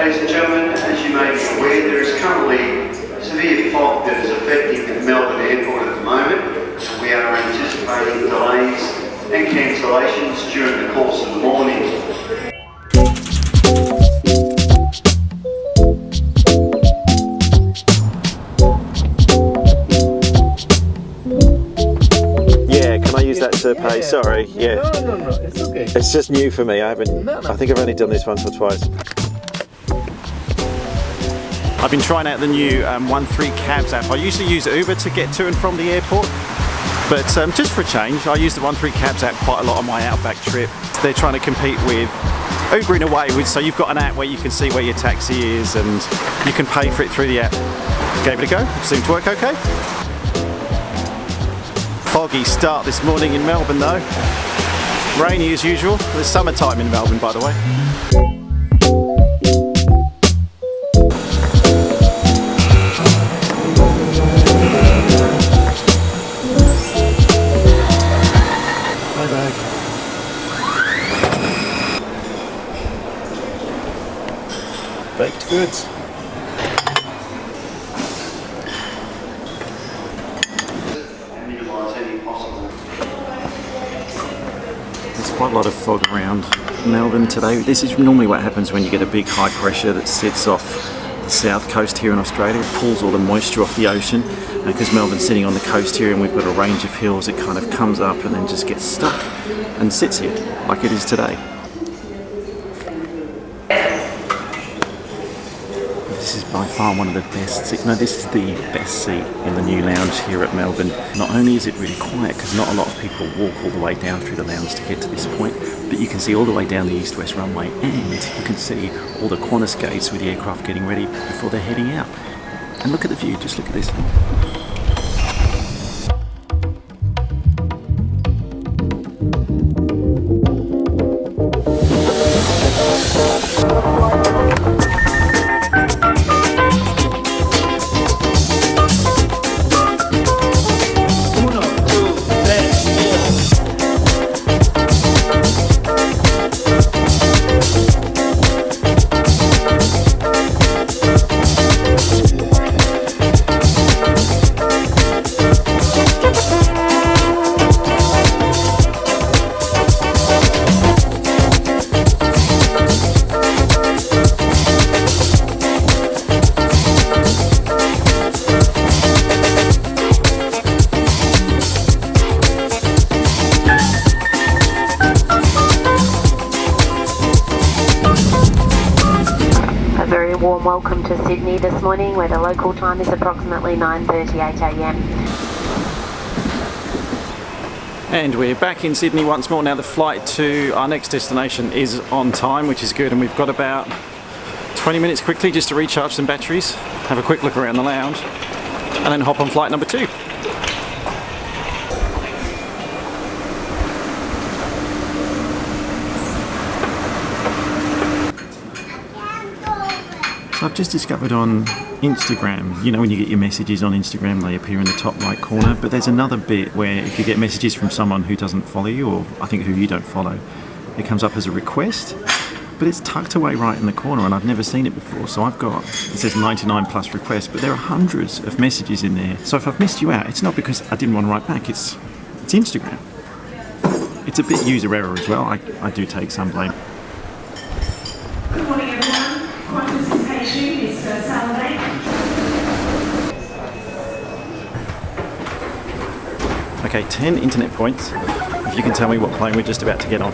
Ladies and gentlemen, as you may be aware, there is currently severe fog that is affecting Melbourne Airport at the moment, so we are anticipating delays and cancellations during the course of the morning. That to pay, sorry, yeah. No, it's okay. It's just new for me, I think I've only done this once or twice. I've been trying out the new 13 Cabs app. I usually use Uber to get to and from the airport, but just for a change, I use the 13 Cabs app quite a lot on my outback trip. They're trying to compete with Uber in a way, so you've got an app where you can see where your taxi is and you can pay for it through the app. Gave it a go, seemed to work okay. Foggy start this morning in Melbourne though. Rainy as usual. There's summertime in Melbourne, by the way. Baked goods. Quite a lot of fog around Melbourne today. This is normally what happens when you get a big high pressure that sits off the south coast here in Australia. It pulls all the moisture off the ocean, because Melbourne's sitting on the coast here and we've got a range of hills. It kind of comes up and then just gets stuck and sits here like it is today. This is by far one of the best seats. No, this is the best seat in the new lounge here at Melbourne. Not only is it really quiet, because not a lot of people walk all the way down through the lounge to get to this point, but you can see all the way down the east-west runway, and you can see all the Qantas gates with the aircraft getting ready before they're heading out. And look at the view, just look at this. Warm welcome to Sydney this morning, where the local time is approximately 9:38 a.m. And we're back in Sydney once more. Now the flight to our next destination is on time, which is good, and we've got about 20 minutes quickly just to recharge some batteries, have a quick look around the lounge, and then hop on flight number 2. I've just discovered on Instagram, you know when you get your messages on Instagram, they appear in the top right corner, but there's another bit where if you get messages from someone who doesn't follow you, or I think who you don't follow, it comes up as a request, but it's tucked away right in the corner and I've never seen it before. So I've got, it says 99 plus requests, but there are hundreds of messages in there. So if I've missed you out, it's not because I didn't want to write back, it's Instagram. It's a bit user error as well, I do take some blame. Good morning everyone. Qantas is HU this Saturday. Okay, 10 internet points. If you can tell me what plane we're just about to get on.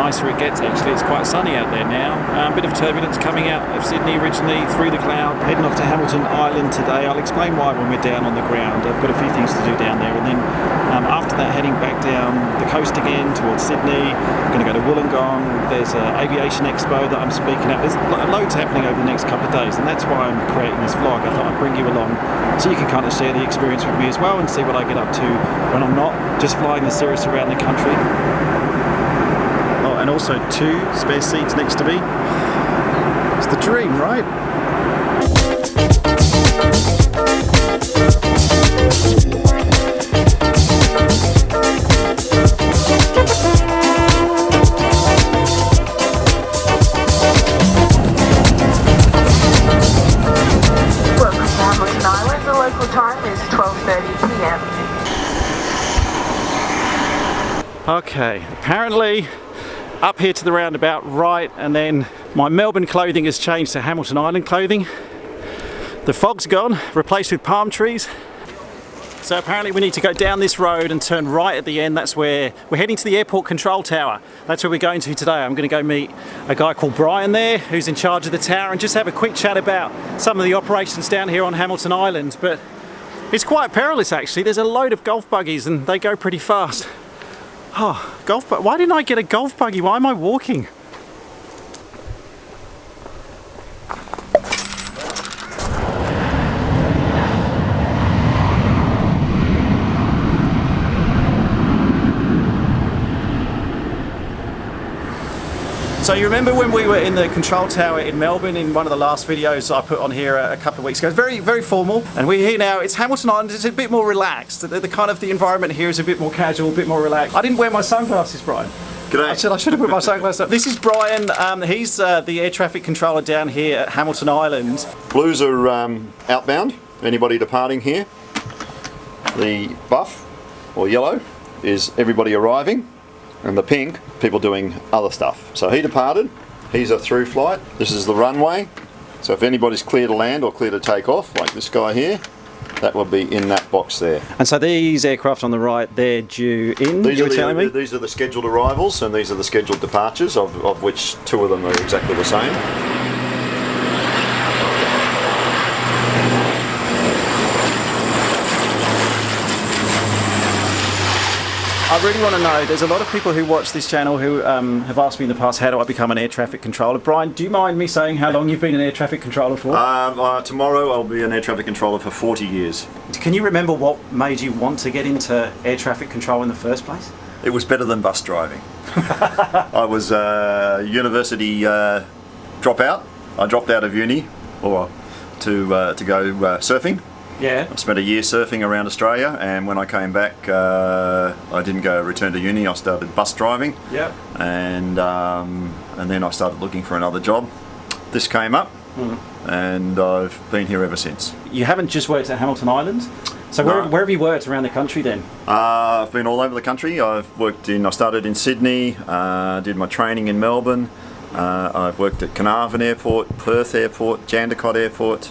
nicer it gets actually. It's quite sunny out there now. A bit of turbulence coming out of Sydney originally through the cloud. Heading off to Hamilton Island today. I'll explain why when we're down on the ground. I've got a few things to do down there, and then after that heading back down the coast again towards Sydney. I'm going to go to Wollongong. There's an aviation expo that I'm speaking at. There's loads happening over the next couple of days, and that's why I'm creating this vlog. I thought I'd bring you along so you can kind of share the experience with me as well and see what I get up to when I'm not just flying the Cirrus around the country. Oh, and also 2 spare seats next to me. It's the dream, right? Welcome to Hamilton Island. The local time is 12:30 p.m. Okay, apparently up here to the roundabout, right, and then my Melbourne clothing has changed to Hamilton Island clothing. The fog's gone, replaced with palm trees. So apparently we need to go down this road and turn right at the end. That's where we're heading to the airport control tower. That's where we're going to today. I'm going to go meet a guy called Brian there, who's in charge of the tower, and just have a quick chat about some of the operations down here on Hamilton Island. But it's quite perilous actually. There's a load of golf buggies and they go pretty fast. Oh, why didn't I get a golf buggy? Why am I walking? So you remember when we were in the control tower in Melbourne in one of the last videos I put on here a couple of weeks ago? It's very, very formal, and we're here now. It's Hamilton Island. It's a bit more relaxed. The kind of the environment here is a bit more casual, a bit more relaxed. I didn't wear my sunglasses, Brian. G'day. I should have put my sunglasses up. This is Brian. He's the air traffic controller down here at Hamilton Island. Blues are outbound, anybody departing here. The buff, or yellow, is everybody arriving. And the pink, people doing other stuff. So he departed, he's a through flight. This is the runway. So if anybody's clear to land or clear to take off, like this guy here, that will be in that box there. And so these aircraft on the right, they're due in, These you were telling me? These are the scheduled arrivals, and these are the scheduled departures, of which 2 of them are exactly the same. I really want to know, there's a lot of people who watch this channel who have asked me in the past, how do I become an air traffic controller? Brian, do you mind me saying how long you've been an air traffic controller for? Tomorrow I'll be an air traffic controller for 40 years. Can you remember what made you want to get into air traffic control in the first place? It was better than bus driving. I was a university dropout. I dropped out of uni to go surfing. Yeah. I spent a year surfing around Australia, and when I came back, I didn't return to uni. I started bus driving. Yeah. And then I started looking for another job. This came up, and I've been here ever since. You haven't just worked at Hamilton Island? So No. where have you worked around the country then? I've been all over the country. I started in Sydney, did my training in Melbourne. I've worked at Carnarvon Airport, Perth Airport, Jandakot Airport,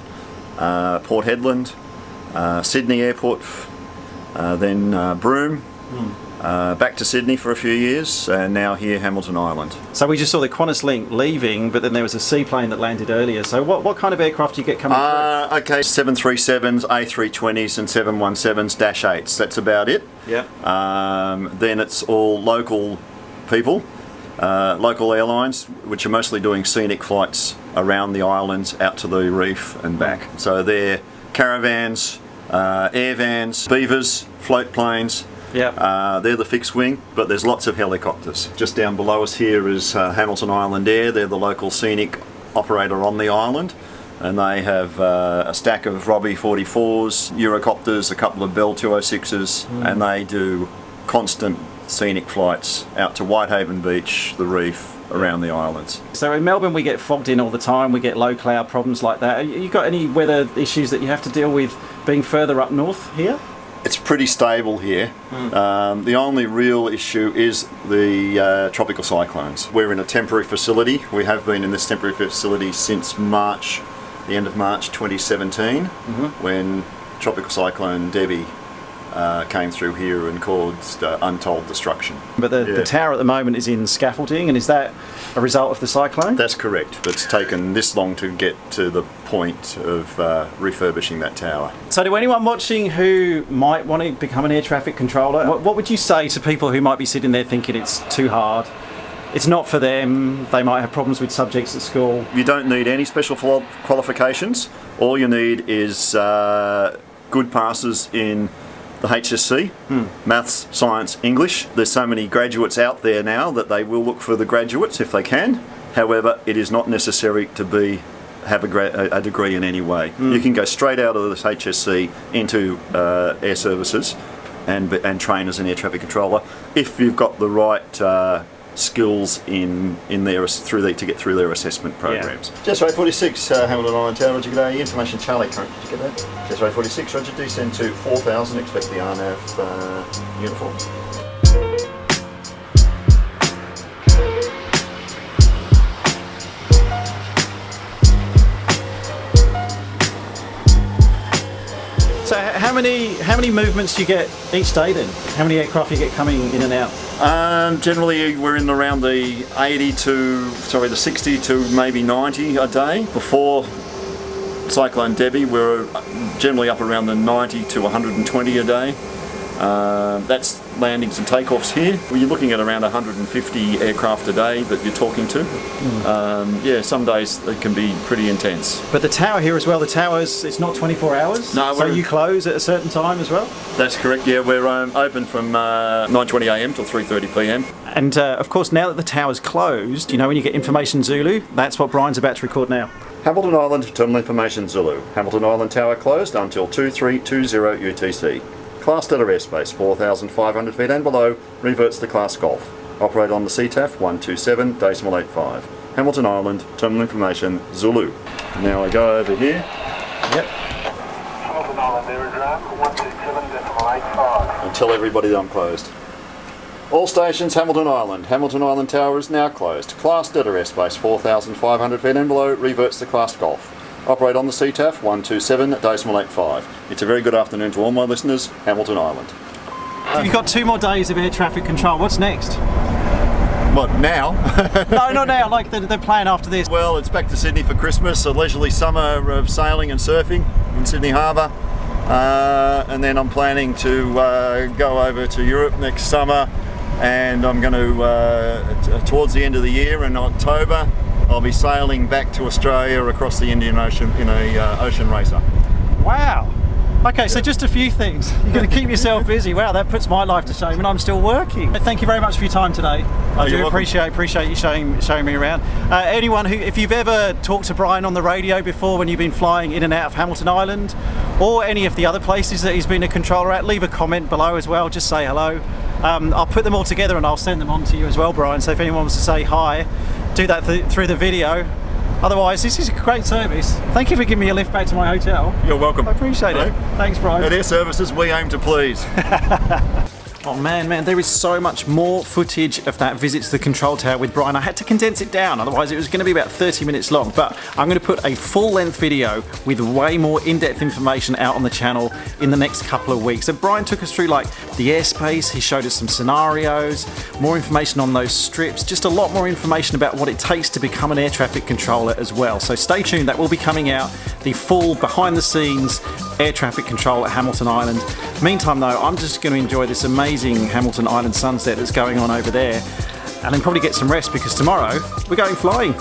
Port Hedland, Sydney Airport, then Broome, back to Sydney for a few years, and now here Hamilton Island. So we just saw the Qantaslink leaving, but then there was a seaplane that landed earlier. So what kind of aircraft do you get coming through? Okay, 737s, A320s and 717s-8s, that's about it. Yeah. Then it's all local people, local airlines, which are mostly doing scenic flights around the islands out to the reef and back. So they're caravans, air vans, beavers, float planes. Yeah. They're the fixed wing, but there's lots of helicopters. Just down below us here is Hamilton Island Air. They're the local scenic operator on the island, and they have a stack of Robbie 44s, Eurocopters, a couple of Bell 206s, and they do constant scenic flights out to Whitehaven Beach, the reef, around the islands. So in Melbourne we get fogged in all the time, we get low cloud problems like that. You got any weather issues that you have to deal with being further up north here? It's pretty stable here. The only real issue is the tropical cyclones. We're in a temporary facility. We have been in this temporary facility since March, the end of March 2017, when Tropical Cyclone Debbie came through here and caused untold destruction. But the tower at the moment is in scaffolding, and is that a result of the cyclone? That's correct. It's taken this long to get to the point of refurbishing that tower. So to anyone watching who might want to become an air traffic controller, what would you say to people who might be sitting there thinking it's too hard? It's not for them, they might have problems with subjects at school. You don't need any special qualifications. All you need is good passes in the HSC, Maths, Science, English. There's so many graduates out there now that they will look for the graduates if they can. However, it is not necessary to have a degree in any way. You can go straight out of this HSC into air services and train as an air traffic controller if you've got the right skills in their to get through their assessment programs. Jet 46, Hamilton Island Tower, Roger, good day. Information Charlie, current, did you get that? Jet 46, Roger, descend to 4000, expect the RNAV uniform. So how many movements do you get each day then? How many aircraft you get coming in and out? Generally we're in around the 60 to maybe 90 a day. Before Cyclone Debbie we were generally up around the 90 to 120 a day. That's landings and takeoffs here. Well, you're looking at around 150 aircraft a day that you're talking to. Yeah, some days it can be pretty intense. But the tower here as well, it's not 24 hours? No, so you close at a certain time as well? That's correct, yeah. We're open from 9:20am till 3:30pm. And of course, now that the tower's closed, you know, when you get Information Zulu, that's what Brian's about to record now. Hamilton Island Terminal Information Zulu. Hamilton Island Tower closed until 2320 UTC. Class Delta airspace, 4,500 feet and below, reverts to Class Golf. Operate on the CTAF 127.85. Hamilton Island, Terminal Information, Zulu. Now I go over here. Yep. Hamilton Island, aerodraft 127.85. And tell everybody that I'm closed. All stations, Hamilton Island. Hamilton Island Tower is now closed. Class Delta airspace, 4,500 feet and below, reverts to Class Golf. Operate on the CTAF 127.85. It's a very good afternoon to all my listeners, Hamilton Island. You've got 2 more days of air traffic control. What's next? What, now? No, not now, like the plan after this. Well, it's back to Sydney for Christmas, a leisurely summer of sailing and surfing in Sydney Harbour. And then I'm planning to go over to Europe next summer, and I'm going to, towards the end of the year in October, I'll be sailing back to Australia across the Indian Ocean in a ocean racer. Wow. Okay, so just a few things. You're going to keep yourself busy. Wow, that puts my life to shame, and I'm still working. Thank you very much for your time today. I do appreciate you showing me around. Anyone who, if you've ever talked to Brian on the radio before when you've been flying in and out of Hamilton Island, or any of the other places that he's been a controller at, leave a comment below as well. Just say hello. I'll put them all together and I'll send them on to you as well, Brian. So if anyone wants to say hi, do that through the video. Otherwise, this is a great service. Thank you for giving me a lift back to my hotel. You're welcome. I appreciate it. Thanks, Brian. At Airservices, we aim to please. Oh man, there is so much more footage of that visit to the control tower with Brian. I had to condense it down, otherwise it was going to be about 30 minutes long. But I'm going to put a full-length video with way more in-depth information out on the channel in the next couple of weeks. So Brian took us through like the airspace, he showed us some scenarios, more information on those strips, just a lot more information about what it takes to become an air traffic controller as well. So stay tuned, that will be coming out, the full behind-the-scenes air traffic control at Hamilton Island. Meantime though, I'm just going to enjoy this amazing Hamilton Island sunset that's going on over there, and then probably get some rest because tomorrow we're going flying.